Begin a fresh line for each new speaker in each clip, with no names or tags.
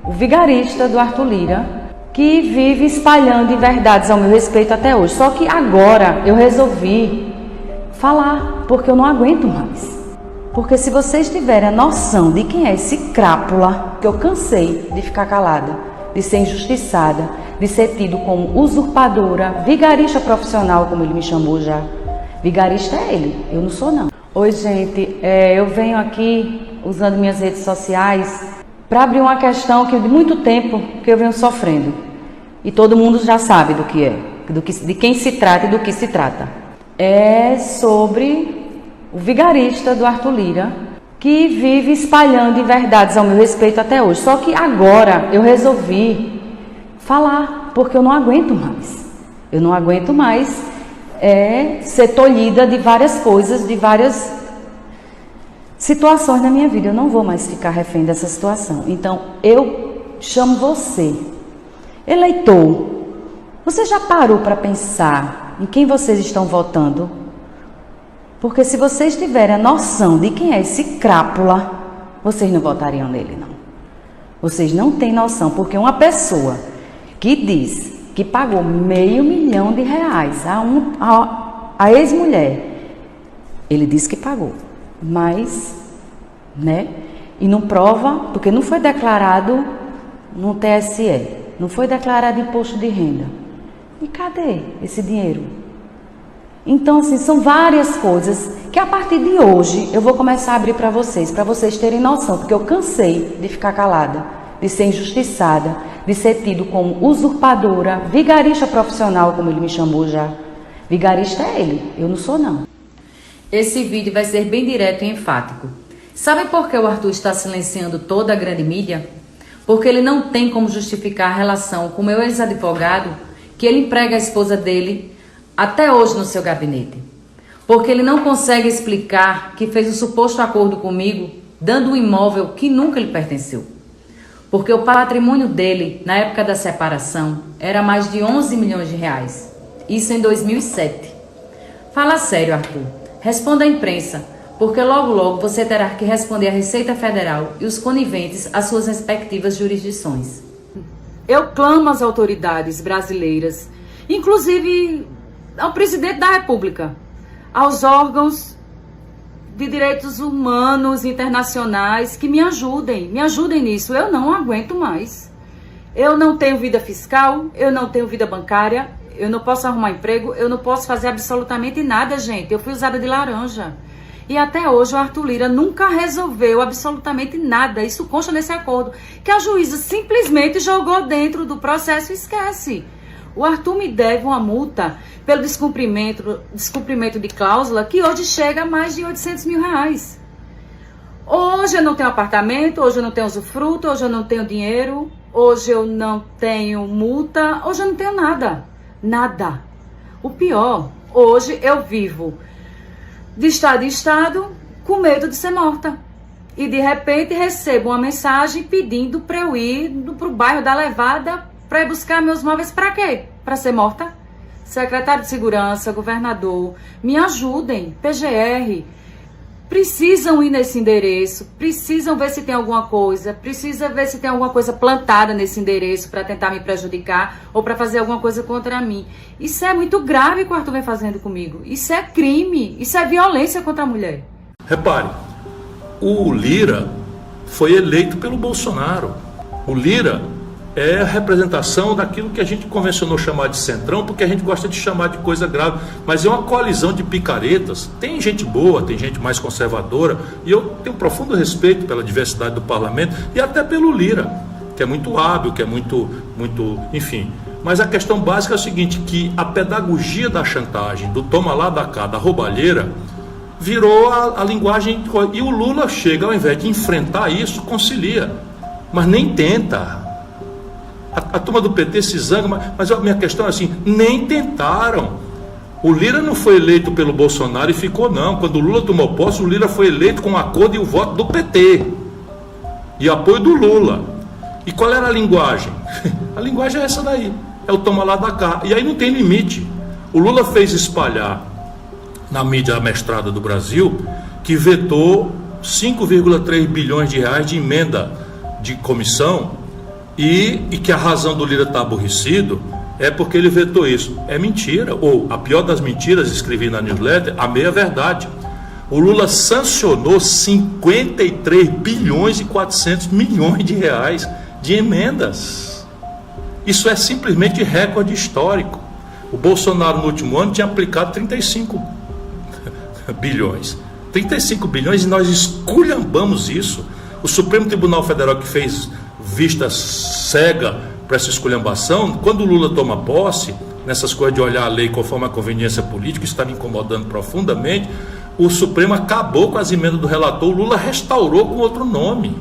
o vigarista do Arthur Lira, que vive espalhando inverdades ao meu respeito até hoje. Só que agora eu resolvi falar, porque eu não aguento mais. Porque se vocês tiverem a noção de quem é esse crápula, que eu cansei de ficar calada, de ser injustiçada, de ser tido como usurpadora, vigarista profissional, como ele me chamou já. Vigarista é ele, eu não sou não. Oi gente, eu venho aqui usando minhas redes sociais para abrir uma questão que de muito tempo que eu venho sofrendo. E todo mundo já sabe do que é, de quem se trata e do que se trata. É sobre o vigarista do Arthur Lira, que vive espalhando inverdades ao meu respeito até hoje. Só que agora eu resolvi falar, porque eu não aguento mais. Eu não aguento mais ser tolhida de várias coisas, de várias situações na minha vida. Eu não vou mais ficar refém dessa situação. Então, eu chamo você, eleitor, você já parou para pensar em quem vocês estão votando? Porque se vocês tiverem a noção de quem é esse crápula, vocês não votariam nele, não. Vocês não têm noção, porque uma pessoa que diz que pagou R$500 mil a ex-mulher, ele disse que pagou, mas, e não prova, porque não foi declarado no TSE, não foi declarado imposto de renda. E cadê esse dinheiro? Então, assim, são várias coisas que a partir de hoje eu vou começar a abrir para vocês terem noção, porque eu cansei de ficar calada, de ser injustiçada, de ser tido como usurpadora, vigarista profissional, como ele me chamou já. Vigarista é ele, eu não sou não. Esse vídeo vai ser bem direto e enfático. Sabe por que o Arthur está silenciando toda a grande mídia? Porque ele não tem como justificar a relação com o meu ex-advogado, que ele emprega a esposa dele até hoje no seu gabinete. Porque ele não consegue explicar que fez um suposto acordo comigo, dando um imóvel que nunca lhe pertenceu. Porque o patrimônio dele, na época da separação, era mais de R$11 milhões. Isso em 2007. Fala sério, Arthur. Responda à imprensa, porque logo logo você terá que responder à Receita Federal e os coniventes às suas respectivas jurisdições. Eu clamo às autoridades brasileiras, inclusive ao presidente da República, aos órgãos de direitos humanos internacionais, que me ajudem nisso. Eu não aguento mais. Eu não tenho vida fiscal, eu não tenho vida bancária, eu não posso arrumar emprego, eu não posso fazer absolutamente nada, gente. Eu fui usada de laranja. E até hoje o Arthur Lira nunca resolveu absolutamente nada. Isso consta nesse acordo, que a juíza simplesmente jogou dentro do processo e esquece. O Arthur me deve uma multa pelo descumprimento de cláusula que hoje chega a mais de R$800 mil. Hoje eu não tenho apartamento, hoje eu não tenho usufruto, hoje eu não tenho dinheiro, hoje eu não tenho multa, hoje eu não tenho nada. Nada. O pior, hoje eu vivo de estado em estado com medo de ser morta. E de repente recebo uma mensagem pedindo para eu ir para o bairro da Levada para ir buscar meus móveis. Para quê? Para ser morta? Secretário de Segurança, governador, me ajudem, PGR, precisam ir nesse endereço, precisam ver se tem alguma coisa, precisa ver se tem alguma coisa plantada nesse endereço para tentar me prejudicar ou para fazer alguma coisa contra mim. Isso é muito grave que o Arthur vem fazendo comigo. Isso é crime, isso é violência contra a mulher.
Repare, o Lira foi eleito pelo Bolsonaro. O Lira é a representação daquilo que a gente convencionou chamar de centrão, porque a gente gosta de chamar de coisa grave, mas é uma coalizão de picaretas. Tem gente boa, tem gente mais conservadora, e eu tenho um profundo respeito pela diversidade do parlamento e até pelo Lira, que é muito hábil, que é muito, enfim. Mas a questão básica é o seguinte, que a pedagogia da chantagem, do toma lá da cá, da roubalheira, virou a linguagem, e o Lula chega, ao invés de enfrentar isso, concilia, mas nem tenta. A turma do PT se zanga, mas a minha questão é assim, nem tentaram. O Lira não foi eleito pelo Bolsonaro e ficou não. Quando o Lula tomou posse, o Lira foi eleito com o acordo e o voto do PT. E apoio do Lula. E qual era a linguagem? A linguagem é essa daí. É o toma lá da cá. E aí não tem limite. O Lula fez espalhar na mídia amestrada do Brasil que vetou 5,3 bilhões de reais de emenda de comissão e que a razão do Lira estar aborrecido é porque ele vetou isso. É mentira, ou a pior das mentiras, escrevi na newsletter, a meia verdade. O Lula sancionou 53 bilhões e 400 milhões de reais de emendas. Isso é simplesmente recorde histórico. O Bolsonaro no último ano tinha aplicado 35 bilhões. 35 bilhões e nós esculhambamos isso. O Supremo Tribunal Federal, que fez vista cega para essa esculhambação, quando o Lula toma posse, nessas coisas de olhar a lei conforme a conveniência política, isso está me incomodando profundamente, o Supremo acabou com as emendas do relator, o Lula restaurou com outro nome.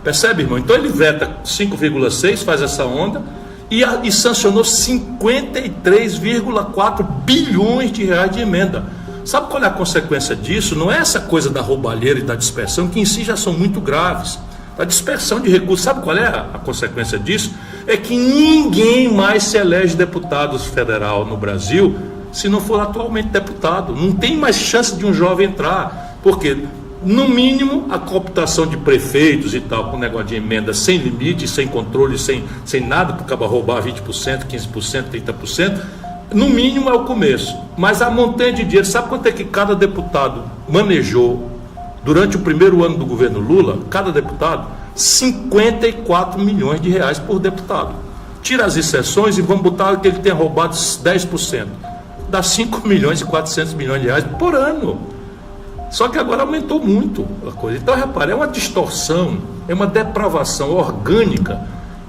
Percebe, irmão? Então ele veta 5,6, faz essa onda, e sancionou 53,4 bilhões de reais de emenda. Sabe qual é a consequência disso? Não é essa coisa da roubalheira e da dispersão, que em si já são muito graves. A dispersão de recursos, sabe qual é a consequência disso? É que ninguém mais se elege deputado federal no Brasil se não for atualmente deputado. Não tem mais chance de um jovem entrar, porque, no mínimo, a cooptação de prefeitos e tal, com negócio de emenda sem limite, sem controle, sem nada, porque acaba roubar 20%, 15%, 30%, no mínimo é o começo. Mas a montanha de dinheiro, sabe quanto é que cada deputado manejou durante o primeiro ano do governo Lula? Cada deputado, 54 milhões de reais por deputado. Tira as exceções e vamos botar que ele tenha roubado 10%. Dá 5 milhões e 400 milhões de reais por ano. Só que agora aumentou muito a coisa. Então, repare, é uma distorção, é uma depravação orgânica,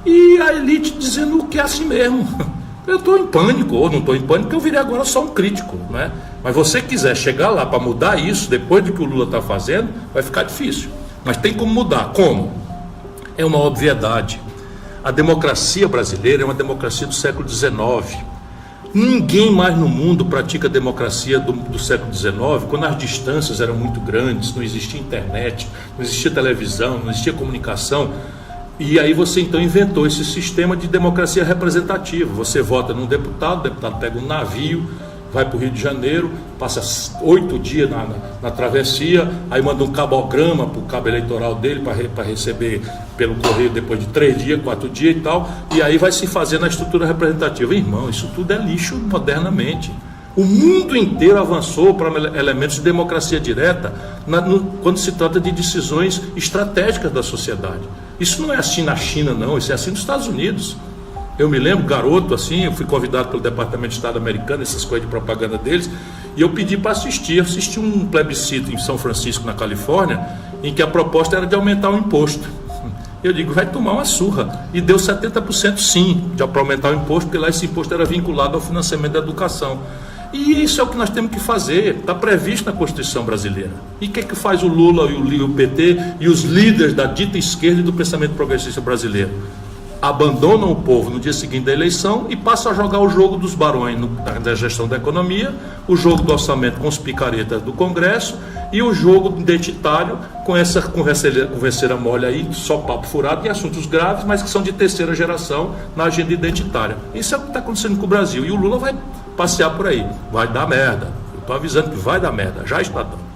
e a elite dizendo que é assim mesmo. Eu estou em pânico, ou não estou em pânico, porque eu virei agora só um crítico, né? Mas você quiser chegar lá para mudar isso, depois do que o Lula está fazendo, vai ficar difícil. Mas tem como mudar. Como? É uma obviedade. A democracia brasileira é uma democracia do século XIX. Ninguém mais no mundo pratica a democracia do século XIX, quando as distâncias eram muito grandes, não existia internet, não existia televisão, não existia comunicação. E aí você então inventou esse sistema de democracia representativa. Você vota num deputado, o deputado pega um navio, vai para o Rio de Janeiro, passa 8 dias na travessia, aí manda um cabograma para o cabo eleitoral dele para receber pelo correio depois de 3 dias, 4 dias e tal, e aí vai se fazer na estrutura representativa. Irmão, isso tudo é lixo modernamente. O mundo inteiro avançou para elementos de democracia direta quando se trata de decisões estratégicas da sociedade. Isso não é assim na China, não, isso é assim nos Estados Unidos. Eu me lembro, garoto, assim, eu fui convidado pelo Departamento de Estado americano, essas coisas de propaganda deles, e eu pedi para assistir. Eu assisti um plebiscito em São Francisco, na Califórnia, em que a proposta era de aumentar o imposto. Eu digo, vai tomar uma surra. E deu 70% sim, para aumentar o imposto, porque lá esse imposto era vinculado ao financiamento da educação. E isso é o que nós temos que fazer, está previsto na Constituição brasileira. E o que é que faz o Lula e o PT e os líderes da dita esquerda e do pensamento progressista brasileiro? Abandonam o povo no dia seguinte da eleição e passam a jogar o jogo dos barões da gestão da economia, o jogo do orçamento com os picaretas do Congresso e o jogo identitário com essa converseira mole aí, só papo furado em assuntos graves, mas que são de terceira geração na agenda identitária. Isso é o que está acontecendo com o Brasil, e o Lula vai passear por aí. Vai dar merda. Eu estou avisando que vai dar merda, já está dando.